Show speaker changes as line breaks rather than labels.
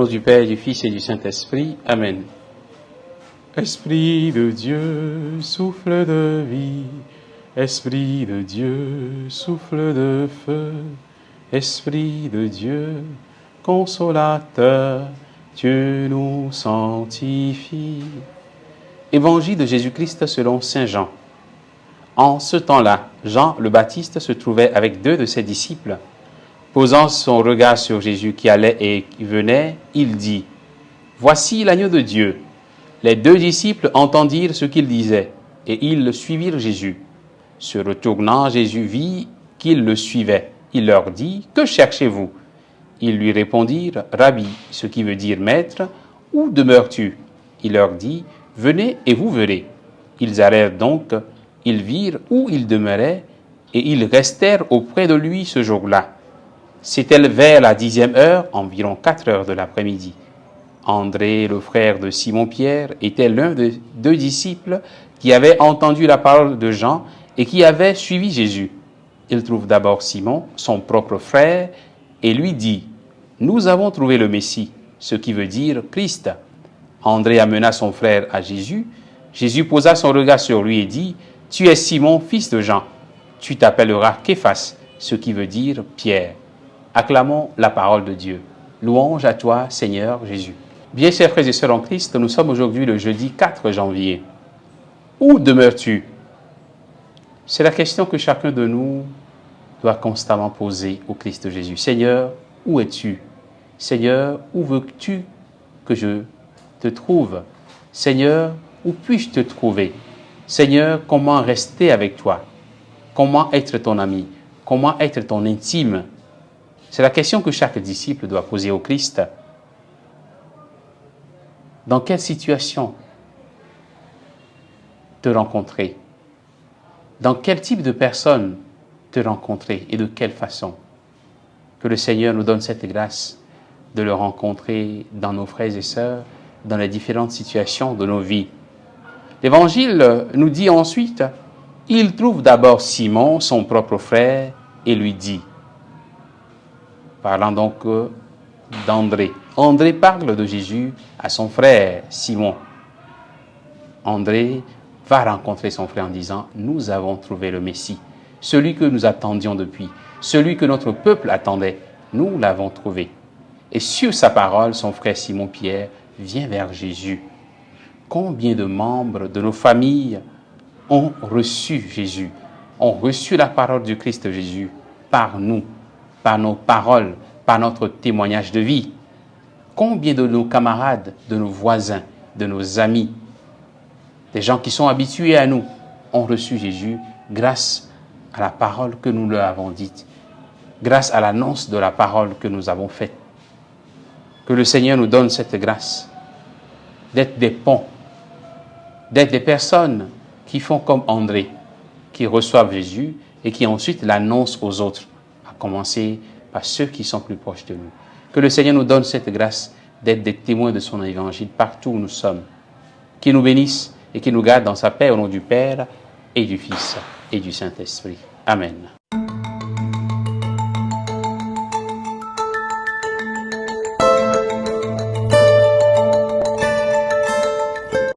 nom du Père, du Fils et du Saint-Esprit. Amen. Esprit de Dieu, souffle de vie. Esprit de Dieu, souffle de feu. Esprit de Dieu, consolateur, Dieu nous sanctifie. Évangile de Jésus-Christ selon saint Jean. En ce temps-là, Jean le Baptiste se trouvait avec 2 de ses disciples. Posant son regard sur Jésus qui allait et qui venait, il dit : « Voici l'agneau de Dieu. » Les 2 disciples entendirent ce qu'il disait, et ils suivirent Jésus. Se retournant, Jésus vit qu'ils le suivaient. Il leur dit : « Que cherchez-vous » Ils lui répondirent : « Rabbi », ce qui veut dire maître, où demeures-tu ? Il leur dit : « Venez et vous verrez. » Ils allèrent donc, ils virent où il demeurait, et ils restèrent auprès de lui ce jour-là. C'était vers la 10e heure, environ 4 heures de l'après-midi. André, le frère de Simon-Pierre, était l'un des 2 disciples qui avaient entendu la parole de Jean et qui avaient suivi Jésus. Il trouve d'abord Simon, son propre frère, et lui dit : « Nous avons trouvé le Messie », ce qui veut dire Christ. André amena son frère à Jésus. Jésus posa son regard sur lui et dit : « Tu es Simon, fils de Jean. Tu t'appelleras Képhas, ce qui veut dire Pierre. » Acclamons la parole de Dieu. Louange à toi, Seigneur Jésus. Bien chers frères et sœurs en Christ, nous sommes aujourd'hui le jeudi 4 janvier. Où demeures-tu ? C'est la question que chacun de nous doit constamment poser au Christ Jésus. Seigneur, où es-tu ? Seigneur, où veux-tu que je te trouve ? Seigneur, où puis-je te trouver ? Seigneur, comment rester avec toi ? Comment être ton ami ? Comment être ton intime ? C'est la question que chaque disciple doit poser au Christ. Dans quelle situation te rencontrer ? Dans quel type de personne te rencontrer et de quelle façon ? Que le Seigneur nous donne cette grâce de le rencontrer dans nos frères et sœurs, dans les différentes situations de nos vies. L'Évangile nous dit ensuite, il trouve d'abord Simon, son propre frère, et lui dit, parlant donc d'André. André parle de Jésus à son frère Simon. André va rencontrer son frère en disant « Nous avons trouvé le Messie, celui que nous attendions depuis, celui que notre peuple attendait, nous l'avons trouvé. » Et sur sa parole, son frère Simon-Pierre vient vers Jésus. Combien de membres de nos familles ont reçu Jésus, ont reçu la parole du Christ Jésus par nous, par nos paroles, par notre témoignage de vie. Combien de nos camarades, de nos voisins, de nos amis, des gens qui sont habitués à nous, ont reçu Jésus grâce à la parole que nous leur avons dite, grâce à l'annonce de la parole que nous avons faite. Que le Seigneur nous donne cette grâce d'être des ponts, d'être des personnes qui font comme André, qui reçoivent Jésus et qui ensuite l'annoncent aux autres, à commencer par ceux qui sont plus proches de nous. Que le Seigneur nous donne cette grâce d'être des témoins de son évangile partout où nous sommes. Qu'il nous bénisse et qu'il nous garde dans sa paix au nom du Père et du Fils et du Saint-Esprit. Amen.